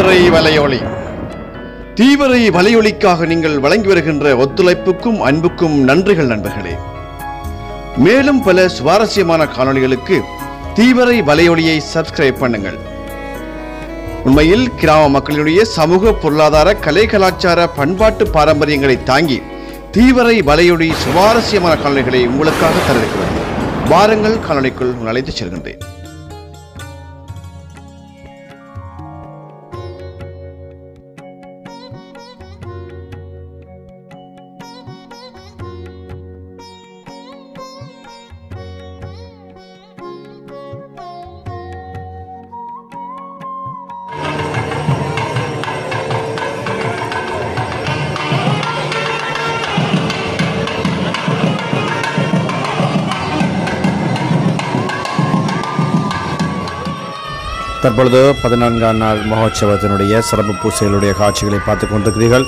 தீவிரை வலையொலி. தீவிரை வலையொலிக்காக நீங்கள் வழங்கி வருகின்ற ஒத்துழைப்புக்கும் அன்புக்கும் நன்றிகள் நண்பர்களே. மேலும் பல சுவாரஸ்யமான காணொளிகளுக்கு தீவிரை வலையொலியை சப்ஸ்கிரைப் பண்ணுங்கள். உண்மையில் கிராம மக்களினுடைய சமூக பொருளாதார கலை கலாச்சார பண்பாட்டு பாரம்பரியங்களை தாங்கி தீவிரை வலையொலி சுவாரஸ்யமான காணொளிகளை உங்களுக்காக தருகிறது. வாருங்கள், காணொளிக்குள் அழைத்து செல்கின்றேன். தற்பொழுது 14ஆம் நாள் மகோற்சவத்தினுடைய சிறப்பு பூசைகளுடைய காட்சிகளை பார்த்து கொண்டிருக்கிறீர்கள்.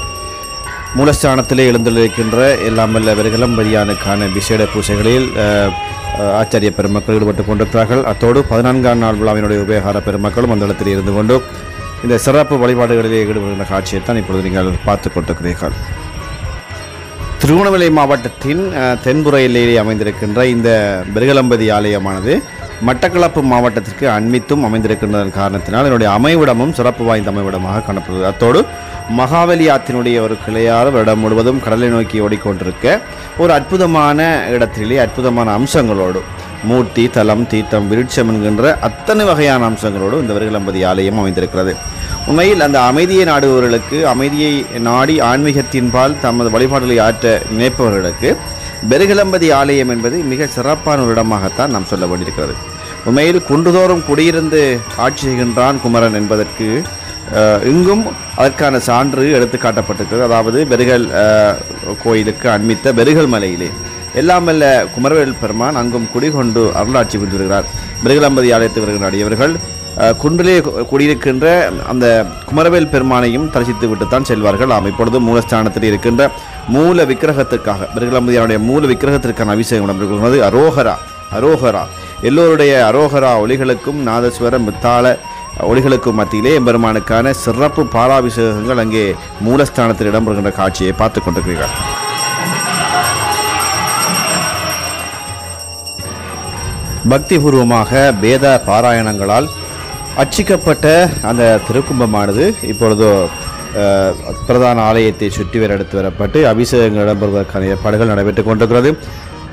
மூலஸ்தானத்திலே எழுந்திருக்கின்ற எல்லாம் வல்ல விரகலம்பதியானுக்கான விசேட பூசைகளில் ஆச்சாரிய பெருமக்கள் ஈடுபட்டு கொண்டிருக்கிறார்கள். அத்தோடு 14ஆம் நாள் விழாவினுடைய உபயோகார பெருமக்களும் அந்த இடத்தில் இருந்து கொண்டு இந்த சிறப்பு வழிபாடுகளிலே ஈடுபடுகின்ற காட்சியைத்தான் இப்பொழுது நீங்கள் பார்த்து கொண்டிருக்கிறீர்கள். திருவண்ணாமலை மாவட்டத்தின் தென்புறையிலேயே அமைந்திருக்கின்ற இந்த விரகலம்பதி ஆலயமானது மட்டக்களப்பு மாவட்டத்திற்கு அண்மித்தும் அமைந்திருக்கின்றதன் காரணத்தினால் என்னுடைய அமைவிடமும் சிறப்பு வாய்ந்த அமைவிடமாக காணப்படுகிறது. அத்தோடு மகாவலி ஆற்றினுடைய ஒரு கிளையாறு வருடம் முழுவதும் கடலை நோக்கி ஓடிக்கொண்டிருக்க ஒரு அற்புதமான இடத்திலே அற்புதமான அம்சங்களோடு மூர்த்தி, தலம், தீர்த்தம், விருட்சம் என்கின்ற அத்தனை வகையான அம்சங்களோடு இந்த விரகலம்பதி ஆலயம் அமைந்திருக்கிறது. உண்மையில் அந்த அமைதியை நாடுபவர்களுக்கு, அமைதியை நாடி ஆன்மீகத்தின்பால் தமது வழிபாடுகளை ஆற்ற நினைப்பவர்களுக்கு விரகலம்பதி ஆலயம் என்பது மிக சிறப்பான ஒரு இடமாகத்தான் நாம் சொல்ல வேண்டியிருக்கிறது. உண்மையில் குன்றுதோறும் குடியிருந்து ஆட்சி செய்கின்றான் குமரன் என்பதற்கு இங்கும் அதற்கான சான்று எடுத்து காட்டப்பட்டிருக்கிறது. அதாவது பெருகல் கோயிலுக்கு அண்மித்த பெருகல் மலையிலே எல்லாம் வல்ல குமரவேல் பெருமான் அங்கும் குடிகொண்டு அருளாட்சி புரிந்து வருகிறார். விரகலம்பதி ஆலயத்தை வருகின்ற அடியவர்கள் குன்றிலே குடியிருக்கின்ற அந்த குமரவேல் பெருமானையும் தரிசித்து விட்டுத்தான் செல்வார்கள். இப்பொழுது மூலஸ்தானத்தில் இருக்கின்ற மூல விக்கிரகத்திற்காக விரகலம்பதியானுடைய மூல விக்கிரகத்திற்கான அபிஷேகம் நடைபெறுகிறது. அரோகரா அரோகரா எல்லோருடைய அரோகரா ஒளிகளுக்கும் நாதஸ்வர முத்தாள ஒளிகளுக்கும் மத்தியிலே எம்பெருமானுக்கான சிறப்பு பாலாபிஷேகங்கள் அங்கே மூலஸ்தானத்தில் இடம்பெறுகின்ற காட்சியை பார்த்து கொண்டிருக்கிறார்கள். பக்திபூர்வமாக வேத பாராயணங்களால் அர்ச்சிக்கப்பட்ட அந்த திருக்கும்பமானது இப்பொழுது பிரதான ஆலயத்தை சுற்றி எடுத்து வரப்பட்டு அபிஷேகங்கள் இடம்பெறுவதற்கான ஏற்பாடுகள் நடைபெற்றுக் கொண்டிருக்கிறது.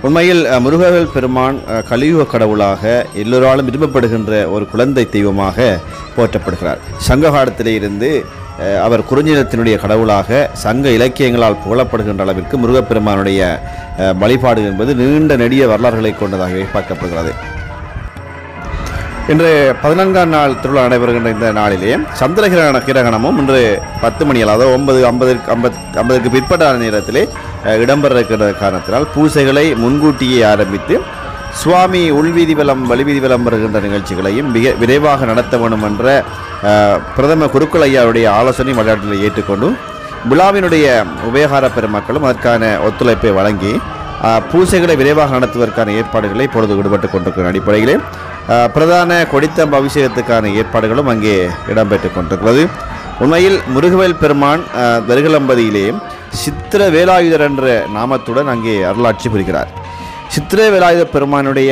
உண்மையில் முருகவேல் பெருமான் கலியுக கடவுளாக எல்லோராலும் விரும்பப்படுகின்ற ஒரு குழந்தை தெய்வமாக போற்றப்படுகிறார். சங்க காலத்திலே இருந்து அவர் குறிஞ்சினத்தினுடைய கடவுளாக சங்க இலக்கியங்களால் புகழப்படுகின்ற அளவிற்கு முருகப்பெருமானுடைய வழிபாடு என்பது நீண்ட நெடிய வரலாறுகளை கொண்டதாகவே பார்க்கப்படுகிறது. இன்று 14ஆம் நாள் திருவிழா நடைபெறுகின்ற இந்த நாளிலே சந்திர கிரகணமும் இன்று 10 மணி அதாவது 9:50 பிற்பட்ட நேரத்திலே இடம்பெற இருக்கிற காரணத்தினால் பூசைகளை முன்கூட்டியே ஆரம்பித்து சுவாமி உள்வீதி வலம் வழிவீதி வலம் வருகின்ற நிகழ்ச்சிகளையும் மிக விரைவாக நடத்த வேண்டும் என்ற பிரதம குருக்கள் ஐயாவுடைய ஆலோசனை விளையாட்டில் ஏற்றுக்கொண்டு விழாவினுடைய உபயோகார பெருமக்களும் அதற்கான ஒத்துழைப்பை வழங்கி பூசைகளை விரைவாக நடத்துவதற்கான ஏற்பாடுகளை இப்பொழுது ஈடுபட்டு கொண்டிருக்கிற அடிப்படையிலே பிரதான கொடித்தம்ப அபிஷேகத்துக்கான ஏற்பாடுகளும் அங்கே இடம்பெற்றுக் கொண்டிருக்கிறது. உண்மையில் முருகவேல் பெருமான் விரகலம்பதியிலே சித்திர வேலாயுதர் என்ற நாமத்துடன் அங்கே அருளாட்சி புரிகிறார். சித்திர வேலாயுத பெருமானுடைய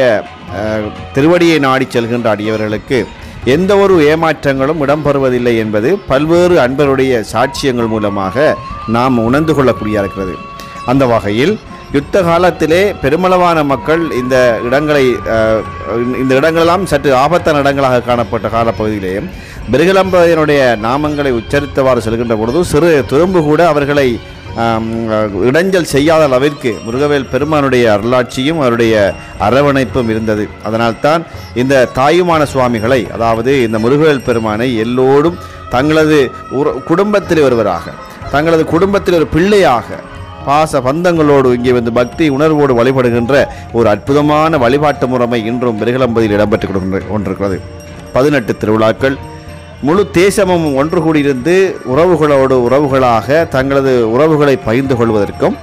திருவடியை நாடி செல்கின்ற அடியவர்களுக்கு எந்த ஒரு ஏமாற்றங்களும் இடம்பெறுவதில்லை என்பது பல்வேறு அன்பருடைய சாட்சியங்கள் மூலமாக நாம் உணர்ந்து கொள்ளக்கூடிய இருக்கிறது. அந்த வகையில் யுத்த காலத்திலே பெருமளவான மக்கள் இந்த இடங்களெல்லாம் சற்று ஆபத்தான இடங்களாக காணப்பட்ட காலப்பகுதியிலே விரகலம்பதியினுடைய நாமங்களை உச்சரித்தவாறு செல்கின்ற பொழுது சிறு துரும்பு கூட அவர்களை இடைஞ்சல் செய்யாத அளவிற்கு முருகவேல் பெருமானுடைய அருளாட்சியும் அவருடைய அரவணைப்பும் இருந்தது. அதனால்தான் இந்த தாயுமான சுவாமிகளை, அதாவது இந்த முருகவேல் பெருமானை எல்லோரும் தங்களது குடும்பத்தில் ஒருவராக, தங்களது குடும்பத்தில் ஒரு பிள்ளையாக பாச பந்தங்களோடு இங்கே வந்து பக்தி உணர்வோடு வழிபடுகின்ற ஒரு அற்புதமான வழிபாட்டு முறைமை இன்றும் விரகலம்பதியில் இடம்பெற்றுக் கொண்டிருக்கிறது. 18 திருவிழாக்கள் முழு தேசமும் ஒன்று கூடியிருந்து உறவுகளாக தங்களது உறவுகளை பகிர்ந்து கொள்வதற்கும்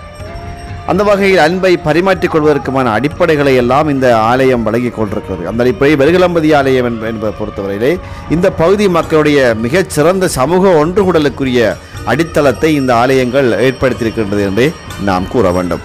அந்த வகையில் அன்பை பரிமாற்றிக் கொள்வதற்குமான அடிப்படைகளை எல்லாம் இந்த ஆலயம் வழங்கிக் கொண்டிருக்கிறது. அந்த அடிப்படை பெருகலம்பதி ஆலயம் என்பதை பொறுத்தவரையிலே இந்த பகுதி மக்களுடைய மிகச் சிறந்த சமூக ஒன்றுகூடலுக்குரிய அடித்தளத்தை இந்த ஆலயங்கள் ஏற்படுத்தியிருக்கின்றது என்றே நாம் கூற வேண்டும்.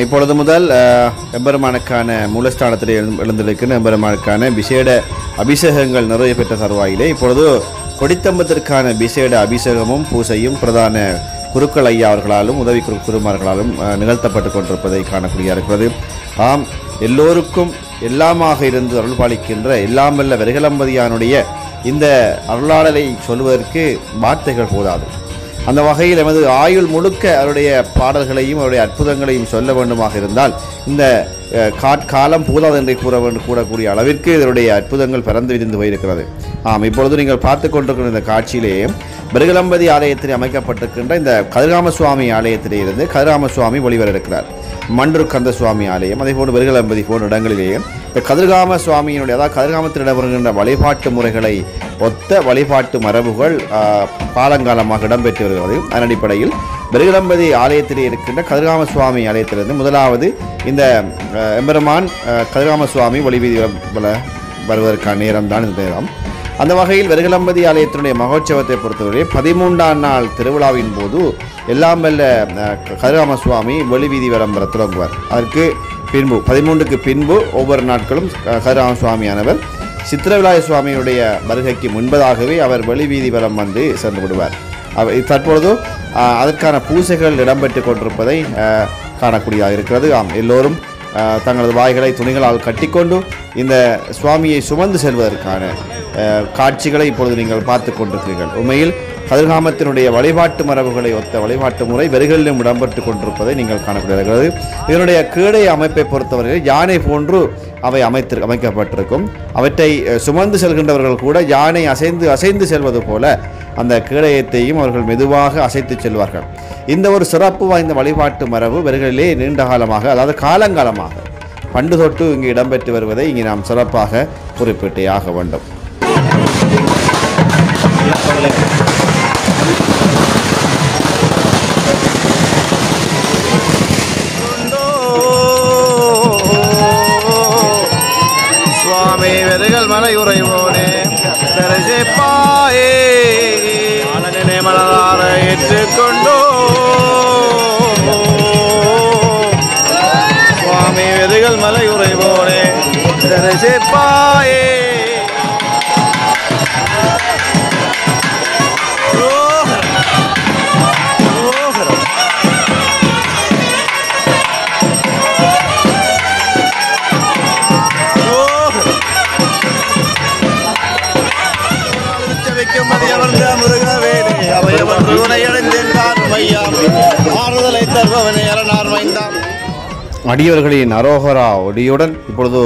இப்பொழுது முதல் எம்பெருமானுக்கான மூலஸ்தானத்தில் எழுந்திருக்கின்ற எம்பெருமானுக்கான விசேட அபிஷேகங்கள் நிறைவு பெற்ற தருவாயிலே இப்பொழுது கொடித்தம்பத்திற்கான விசேட அபிஷேகமும் பூசையும் பிரதான குருக்கள் ஐயா அவர்களாலும் உதவி குருமார்களாலும் நிகழ்த்தப்பட்டு கொண்டிருப்பதை காணக்கூடிய இருக்கிறது. ஆம், எல்லோருக்கும் எல்லாமாக இருந்து அருள் பாலிக்கின்ற எல்லாம் வல்ல வெறுகலம்பதியானுடைய இந்த அருளாடலை சொல்வதற்கு வார்த்தைகள் போதாது. அந்த வகையில் எமது ஆயுள் முழுக்க அவருடைய பாடல்களையும் அவருடைய அற்புதங்களையும் சொல்ல வேண்டுமாக இருந்தால் இந்த காலம் போதாது என்று கூறக்கூடிய அளவிற்கு இதனுடைய அற்புதங்கள் பறந்து விரிந்து போயிருக்கிறது. இப்பொழுது நீங்கள் பார்த்து கொண்டிருக்கிற இந்த காட்சியிலேயே பெருகலம்பதி ஆலயத்தில் அமைக்கப்பட்டிருக்கின்ற இந்த கதிர்காம சுவாமி ஆலயத்திலே இருந்து கதிர்காம சுவாமி வெளிவர இருக்கிறார். மண்டூர் கந்த சுவாமி ஆலயம், அதே போன்று பெருகலம்பதி போன்ற இடங்களிலேயே இந்த கதிர்காம சுவாமியினுடைய அதாவது கதிர்காமத்தில் இடம்பெறுகின்ற வழிபாட்டு முறைகளை ஒத்த வழிபாட்டு மரபுகள் காலங்காலமாக இடம்பெற்று வருகிறது. அதன் அடிப்படையில் பெருகலம்பதி ஆலயத்திலே இருக்கின்ற கதிர்காம சுவாமி ஆலயத்திலிருந்து முதலாவது இந்த எம்பெருமான் கதிர்காம சுவாமி ஒளிவீதி வருவதற்கான நேரம் தான் இந்த நேரம். அந்த வகையில் வெறுகலம்பதி ஆலயத்தினுடைய மகோற்சவத்தை பொறுத்தவரை 13ஆம் நாள் திருவிழாவின் போது எல்லாம் வல்ல கதிர்காம சுவாமி வெளிவீதி வலம் வர தொடங்குவார். அதற்கு பின்பு 13க்கு பின்பு ஒவ்வொரு நாட்களும் கதிர்காம சுவாமியானவர் சித்திரவிநாயக சுவாமியுடைய வருகைக்கு முன்பதாகவே அவர் வெளிவீதி வலம் வந்து சென்று விடுவார். தற்பொழுது அதற்கான பூசைகள் இடம்பெற்று கொண்டிருப்பதை காணக்கூடியதாக இருக்கிறது. எல்லோரும் தங்களது வாய்களை துணிகளால் கட்டிக்கொண்டு இந்த சுவாமியை சுமந்து செல்வதற்கான காட்சிகளை இப்பொழுது நீங்கள் பார்த்து கொண்டிருக்கிறீர்கள். உண்மையில் கதிர்காமத்தினுடைய வழிபாட்டு மரபுகளை ஒத்த வழிபாட்டு முறை வெறுகளிலும் இடம்பெற்று கொண்டிருப்பதை நீங்கள் காணக்கூடியது. இதனுடைய கீழே அமைப்பை பொறுத்தவரையில் யானை போன்று அவை அமைக்கப்பட்டிருக்கும். அவற்றை சுமந்து செல்கின்றவர்கள் கூட யானை அசைந்து செல்வது போல அந்த கீழயத்தையும் அவர்கள் மெதுவாக அசைத்து செல்வார்கள். இந்த ஒரு சிறப்பு வாய்ந்த வழிபாட்டு மரபு வெறுகளிலே நீண்ட காலமாக அதாவது காலங்காலமாக பண்டு தொட்டு இங்கு இடம்பெற்று வருவதை இங்கே நாம் சிறப்பாக குறிப்பிட்டே ஆக வேண்டும். சுவாமி வெறுகள் மலை உறைவோனே தரிசிப்பாயே ஆனனே மலரார ஏற்றுக்கொண்டோ சுவாமி வெறுகள் மலை உறைவோனே தரிசிப்பாயே அடியவர்களின் அரோகரா ஒடியுடன் இப்பொழுது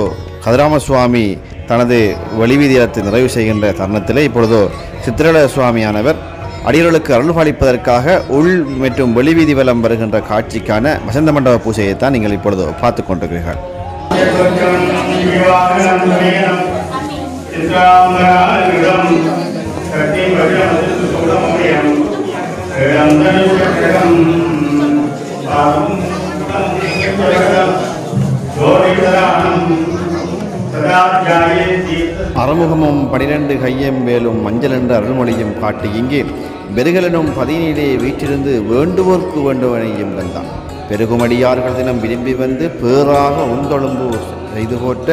கதிராம சுவாமி தனது வெளிவீதியத்தை நிறைவு செய்கின்ற தருணத்திலே இப்பொழுது சித்திரல சுவாமியானவர் அடியவர்களுக்கு அருள் பாலிப்பதற்காக உள் மற்றும் வெளிவீதி வலம் வருகின்ற காட்சிக்கான வசந்த மண்டப பூஜையைத்தான் நீங்கள் இப்பொழுது பார்த்து கொண்டிருக்கிறீர்கள். அறுமுகமும் 12 கையம் வேலும் மஞ்சள் என்ற அருள்மொழியும் காட்டி இங்கே பெருகலனும் 17 வீற்றிருந்து வேண்டுவோர்க்கு வேண்டுவனையும் தந்தான். பெருகுமடியார்கள் தினம் விரும்பி வந்து பேராக உந்தொழும்பு செய்து போட்ட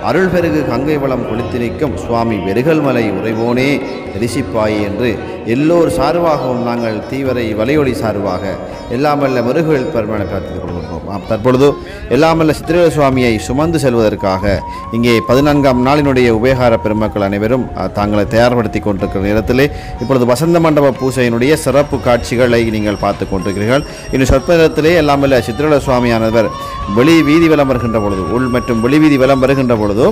அருள் பெருகு கங்கை வளம் கொளுத்தி நிற்கும் சுவாமி வெறுகல்மலை உறைவோனே ரிஷிப்பாயி என்று எல்லோர் சார்பாகவும் நாங்கள் தீவரை வலையொலி சார்பாக எல்லாமல்ல முருகவேல் பெருமானை பிரார்த்தித்துக் கொள்கின்றோம். தற்பொழுது எல்லாமல்ல சித்திரவேல சுவாமியை சுமந்து செல்வதற்காக இங்கே 14ஆம் நாளினுடைய உபயகார பெருமக்கள் அனைவரும் தாங்களை தயார்படுத்தி கொண்டிருக்கிற நேரத்திலே இப்பொழுது வசந்த மண்டப பூசையினுடைய சிறப்பு காட்சிகளை நீங்கள் பார்த்து கொண்டிருக்கிறீர்கள். இன்னும் சொற்ப நேரத்திலே எல்லாமல்ல சித்திரவேல சுவாமியானவர் வெளி வீதி வலம் வருகின்ற பொழுது உள் மற்றும் வெளி வீதி வலம் வருகின்ற பொழுது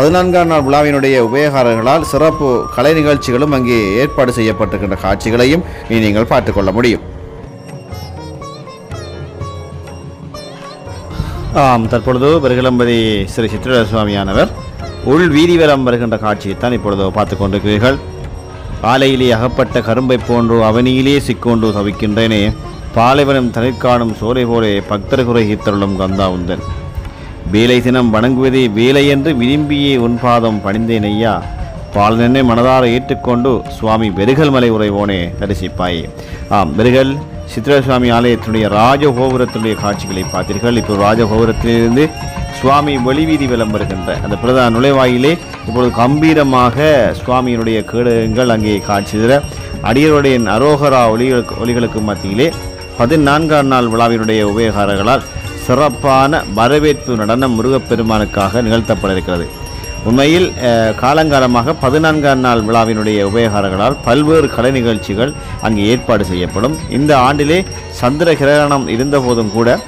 14ஆம் நாள் விழாவினுடைய உபயகாரர்களால் சிறப்பு கலை நிகழ்ச்சிகளும் அங்கே ஏற்பாடு செய்யப்பட்டிருக்கின்ற காட்சிகளையும் நீங்கள் பார்த்துக்கொள்ள முடியும். தற்பொழுது பெருகிளம்பதி ஸ்ரீ சித்திரவேல சுவாமியானவர் உள் வீதி வலம் வருகின்ற காட்சியைத்தான் இப்பொழுது பார்த்து கொண்டிருக்கிறீர்கள். ஆலையிலே அகப்பட்ட கரும்பை போன்று அவனியிலே சிக்கொண்டு தவிக்கின்றேனே, பாலைவனம் தனிற்காணும் சோலை போலே பக்தர் குறை ஈத்தருளும் கந்தா உந்தன். வேலை தினம் வணங்குவதே வேலை என்று விரும்பியே உன்பாதம் பணிந்தேன் ஐயா, பாலனென்னை மனதார ஏற்றுக்கொண்டு சுவாமி வெறுகல்மலை உறைவோனே தரிசிப்பாயே. வெறுகல் சித்திரவேல சுவாமி ஆலயத்தினுடைய ராஜகோபுரத்தினுடைய காட்சிகளை பார்த்தீர்கள். இப்போ ராஜகோபுரத்திலிருந்து சுவாமி வெளிவீதி வலம் வருகின்ற அந்த பிரதான நுழைவாயிலே இப்பொழுது கம்பீரமாக சுவாமியினுடைய கேடகங்கள் அங்கே காட்சி தர அடியருடைய அரோகரா ஒலிகளுக்கு மத்தியிலே 14ஆம் நாள் விழாவினுடைய உபயகாரர்களால் சிறப்பான வரவேற்பு நடனம் முருகப்பெருமானுக்காக நிகழ்த்தப்பட இருக்கிறது. உண்மையில் காலங்காலமாக 14ஆம் நாள் விழாவினுடைய உபயகாரங்களால் பல்வேறு கலை நிகழ்ச்சிகள் அங்கே ஏற்பாடு செய்யப்படும். இந்த ஆண்டிலே சந்திர கிரகணம் இருந்தபோதும் கூட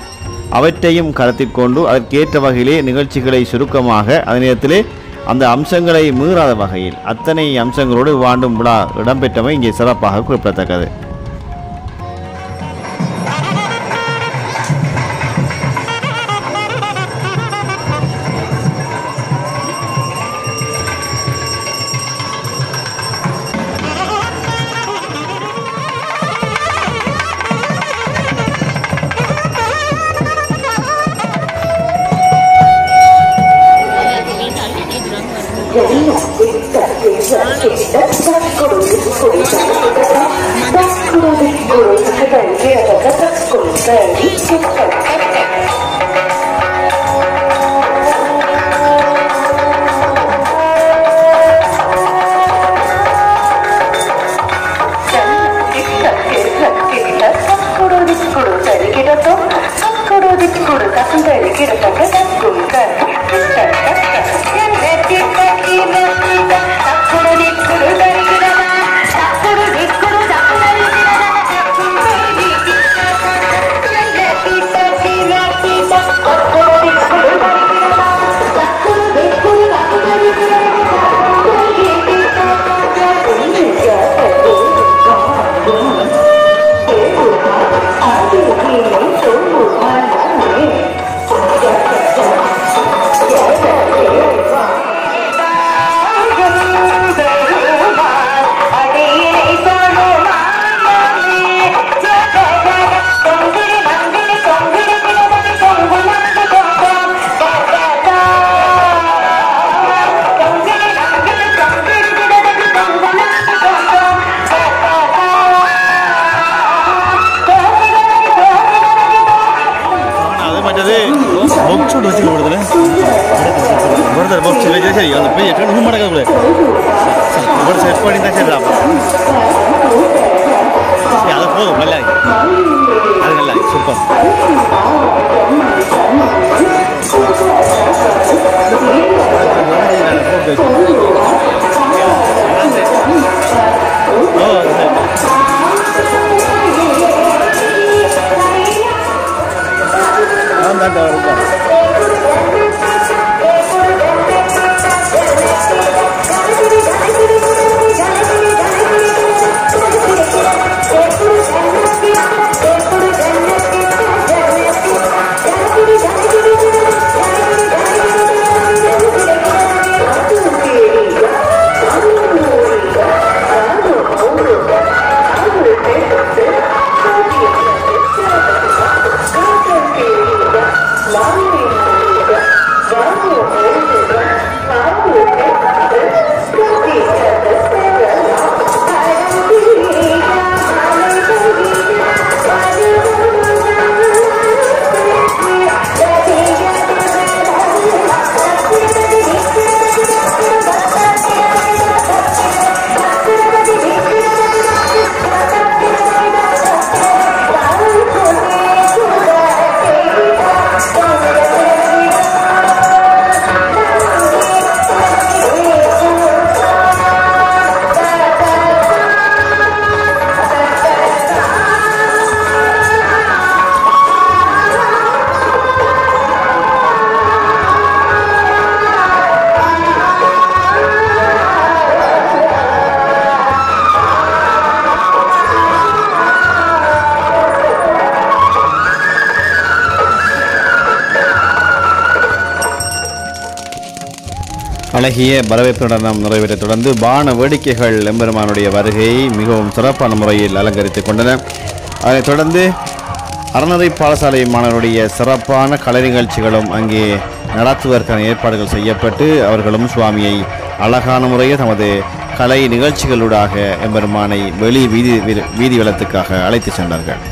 அவற்றையும் கருத்தில் கொண்டு அதற்கேற்ற வகையிலே நிகழ்ச்சிகளை சுருக்கமாக அதே நேரத்திலே அந்த அம்சங்களை மீறாத வகையில் அத்தனை அம்சங்களோடு வாண்டும் விழா இடம்பெற்றமை இங்கே சிறப்பாக குறிப்பிடத்தக்கது. அழகிய வரவேற்பு நடனம் நிறைவேற்ற தொடர்ந்து பான வேடிக்கைகள் எம்பெருமானுடைய வருகையை மிகவும் சிறப்பான முறையில் அலங்கரித்துக் கொண்டன. அதனைத் தொடர்ந்து அறநெறி பாடசாலை மாணவருடைய சிறப்பான கலை நிகழ்ச்சிகளும் அங்கே நடத்துவதற்கான ஏற்பாடுகள் செய்யப்பட்டு அவர்களும் சுவாமியை அழகான முறையில் தமது கலை நிகழ்ச்சிகளூடாக எம்பெருமானை வீதி வலத்துக்காக அழைத்து சென்றார்கள்.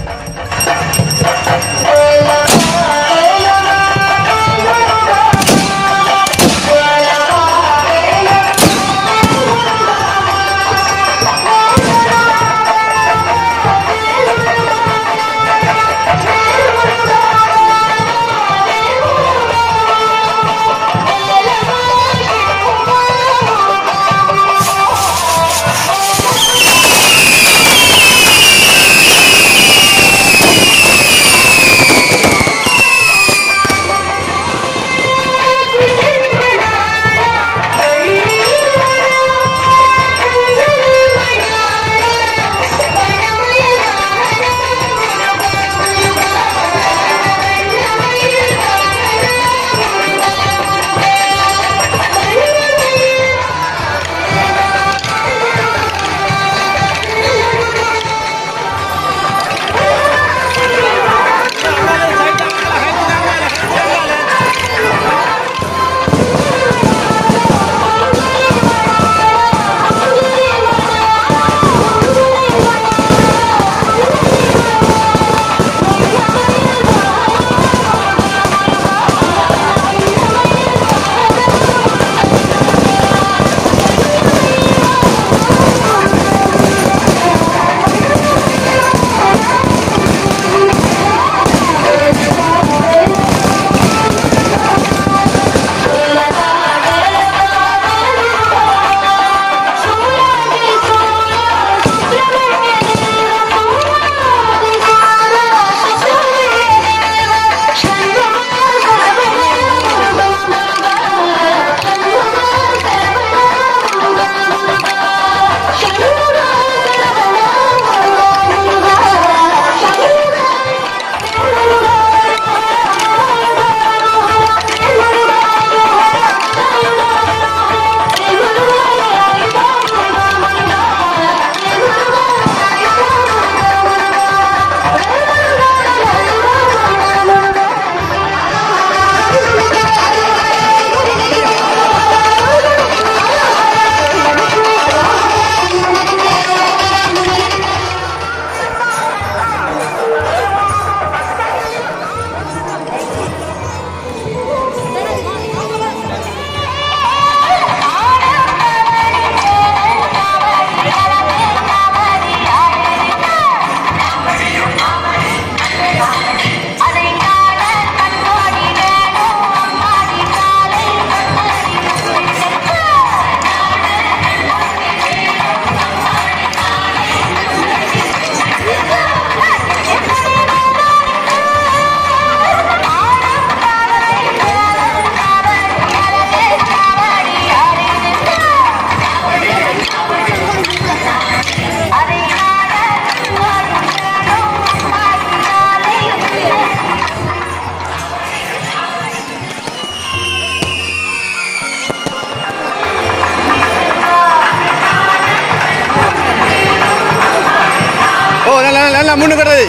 நல்லா முன்னு கட்டுறது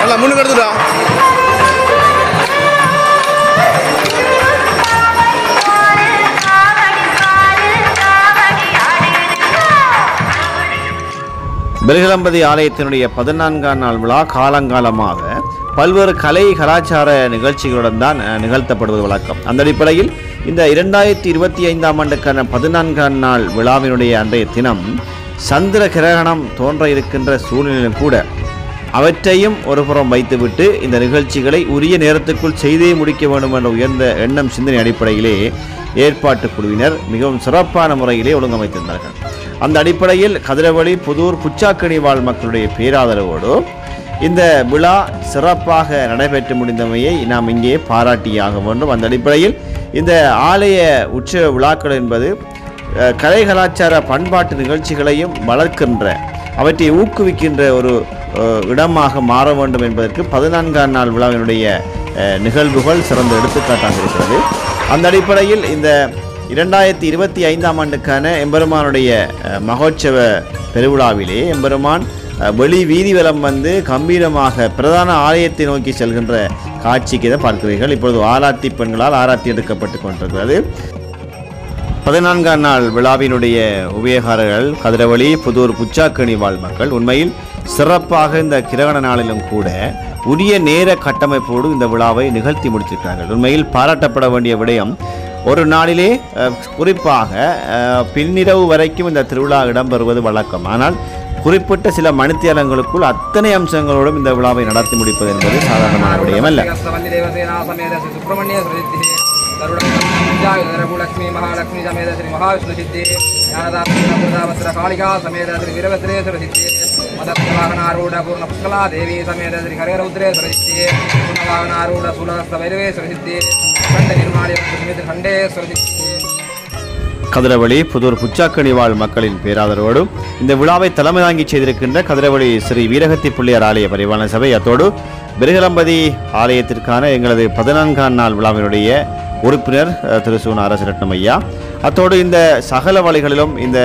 நல்லா முன்னு கட்டுதுடா. பெருகலம்பதி ஆலயத்தினுடைய 14ஆம் நாள் விழா காலங்காலமாக பல்வேறு கலை கலாச்சார நிகழ்ச்சிகளுடன் தான் நிகழ்த்தப்படுவது வழக்கம். அந்த அடிப்படையில் இந்த 2025ஆம் ஆண்டுக்கான 14ஆம் நாள் விழாவினுடைய அன்றைய தினம் சந்திர கிரகணம் தோன்ற இருக்கின்ற சூழ்நிலையிலும் கூட அவற்றையும் ஒருபுறம் வைத்துவிட்டு இந்த நிகழ்ச்சிகளை உரிய நேரத்துக்குள் செய்தே முடிக்க வேண்டும் என்ற உயர்ந்த எண்ணம் சிந்தனை அடிப்படையிலே ஏற்பாட்டு குழுவினர் மிகவும் சிறப்பான முறையிலே ஒழுங்கமைத்திருந்தார்கள். அந்த அடிப்படையில் கதிரவழி, புதூர், புச்சாக்கணி வாழ் மக்களுடைய பேராதரவோடு இந்த விழா சிறப்பாக நடைபெற்று முடிந்தமையை நாம் இங்கே பாராட்டியாக வேண்டும். அந்த அடிப்படையில் இந்த ஆலய உற்சவ விழாக்கள் என்பது கலை கலாச்சார பண்பாட்டு நிகழ்ச்சிகளையும் வளர்க்கின்ற, அவற்றை ஊக்குவிக்கின்ற ஒரு இடமாக மாற வேண்டும் என்பதற்கு 14ஆம் நாள் விழாவினுடைய நிகழ்வுகள் சிறந்த எடுத்துக்காட்டாக இருக்கிறது. அந்த அடிப்படையில் இந்த 2025ஆம் ஆண்டுக்கான எம்பெருமானுடைய மகோற்சவ பெருவிழாவிலே எம்பெருமான் வெளி வீதி வலம் வந்து கம்பீரமாக பிரதான ஆலயத்தை நோக்கி செல்கின்ற காட்சிக்கு இதை பார்க்கிறீர்கள். இப்பொழுது ஆராத்தி பெண்களால் ஆராத்தி எடுக்கப்பட்டு கொண்டிருக்கிறது. 14ஆம் நாள் விழாவினுடைய உபயகாரர்கள் கதிரவழி புதூர் புச்சாக்கணி வாழ் மக்கள் உண்மையில் சிறப்பாக இந்த கிரகண நாளிலும் கூட உரிய நேர கட்டமைப்போடு இந்த விழாவை நிகழ்த்தி முடித்திருக்கிறார்கள். உண்மையில் பாராட்டப்பட வேண்டிய விடயம், ஒரு நாளிலே குறிப்பாக பின்னிரவு வரைக்கும் இந்த திருவிழா இடம்பெறுவது வழக்கம். ஆனால் குறிப்பிட்ட சில மணித்தியாலங்களுக்குள் அத்தனை அம்சங்களோடும் இந்த விழாவை நடத்தி முடிப்பது என்பது சாதாரணமான விடயம் அல்ல. लक्ष्मी महालक्ष्मी समेत श्री महाविष्णु सिद्धि ज्ञानदात्र कालिका समेत श्री वीरभद्रेश्वर सिद्धि मदवाहनारूढ़ पूर्ण पुष्कला देवी समेत श्री हरेरुद्रेश्वर सिद्धि पूर्णवाहनारूढ़ सूलहस्त भैरवेश्वर सिद्धि खंड निर्माणी समेत खंडेश्वर सिद्धि. கதிரவழி புதூர் புச்சாக்கணி வாழ் மக்களின் பேராதரவோடும் இந்த விழாவை தலைமை தாங்கி செய்திருக்கின்ற கதிரவழி ஸ்ரீ வீரகத்தி பிள்ளையார் ஆலய பரிபாலன சபை, அத்தோடு பெருகலம்பதி ஆலயத்திற்கான எங்களது 14ஆம் நாள் விழாவினுடைய உறுப்பினர் திரு சு. அரசரட்னம் ஐயா, அத்தோடு இந்த சகல வழிகளிலும் இந்த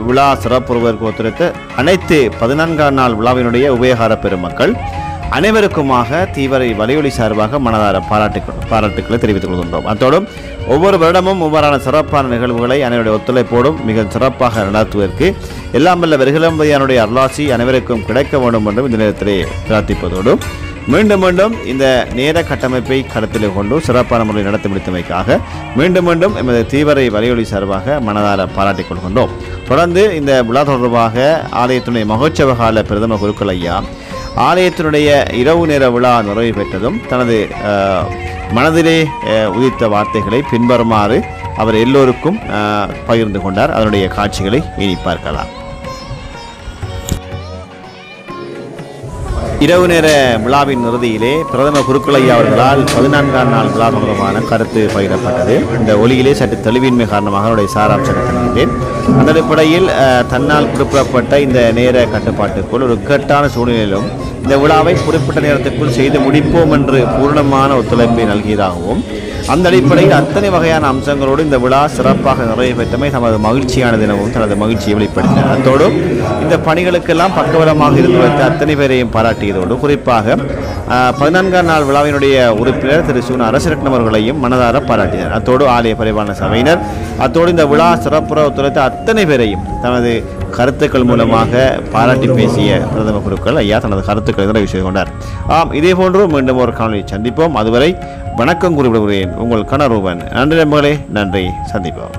விழா சிறப்புறுவதற்கு ஒத்துழைத்த அனைத்து 14ஆம் நாள் விழாவினுடைய உபயகார பெருமக்கள் அனைவருக்குமாக தீவிர வலையொலி சார்பாக மனதார பாராட்டுக்களை தெரிவித்துக் கொள்கின்றோம். அத்தோடு ஒவ்வொரு வருடமும் ஒவ்வொரு சிறப்பான நிகழ்வுகளை அனைவருடைய ஒத்துழைப்போடும் மிக சிறப்பாக நடத்துவதற்கு எல்லாம் வல்ல பெருகலம்பதியானுடைய அருளாசி அனைவருக்கும் கிடைக்க வேண்டும் என்றும் இந்த நேரத்திலே பிரார்த்திப்பதோடு மீண்டும் மீண்டும் இந்த நேர கட்டமைப்பை கருத்தில் கொண்டு சிறப்பான முறையில் நடத்தி முடித்தமைக்காக மீண்டும் மீண்டும் எமது தீவிர வலையொலி சார்பாக மனதார பாராட்டிக் கொள்கின்றோம். தொடர்ந்து இந்த விழா தொடர்பாக ஆலயத்தினுடைய மகோற்சவ கால பிரதம குருக்கள் ஐயா ஆலயத்தினுடைய இரவு நேர விழா நிறைவு பெற்றதும் தனது மனதிலே உதித்த வார்த்தைகளை பின்வருமாறு அவர் எல்லோருக்கும் பகிர்ந்து கொண்டார். அதனுடைய காட்சிகளை இனி பார்க்கலாம். இரவு நேர விழாவின் இறுதியிலே பிரதம குருக்கள் ஐயா அவர்களால் 14ஆம் நாள் விழா தொடர்பான கருத்து பகிரப்பட்டது. இந்த ஒளியிலே சற்று தெளிவின்மை காரணமாக அவருடைய சாராம்சத்தை தருகின்றேன். அந்த அடிப்படையில் தன்னால் குறிப்பிடப்பட்ட இந்த நேர கட்டுப்பாட்டுக்குள் ஒரு இக்கட்டான சூழ்நிலையிலும் இந்த விழாவை குறிப்பிட்ட நேரத்திற்குள் செய்து முடிப்போம் என்று பூர்ணமான ஒத்துழைப்பை நல்கியதாகவும் அந்த அடிப்படையில் அத்தனை வகையான அம்சங்களோடு இந்த விழா சிறப்பாக நிறைவு பெற்றமை தமது மகிழ்ச்சியானது எனவும் தனது மகிழ்ச்சியை வெளிப்படுத்தினார். அத்தோடு இந்த பணிகளுக்கெல்லாம் பக்கபலமாக இருந்து வைத்த அத்தனை பேரையும் பாராட்டியதோடு குறிப்பாக 14ஆம் நாள் விழாவினுடைய உறுப்பினர் திரு சு. அரசரட்னம் அவர்களையும் மனதார பாராட்டினார். அத்தோடு ஆலய பரிபாலன சபையினர், அத்தோடு இந்த விழா சிறப்புற ஒத்துழைத்த அத்தனை பேரையும் தனது கருத்துக்கள் மூலமாக பாராட்டி பேசிய பிரதம குருக்கள் ஐயா தனது கருத்துக்களை நிறைவு செய்து கொண்டார். இதே போன்று மீண்டும் ஒரு காணொலியை சந்திப்போம். அதுவரை வணக்கம் கூறிவிடுகிறேன். உங்கள் கனரூபன். நன்றி நண்பர்களே, நன்றி, சந்திப்போம்.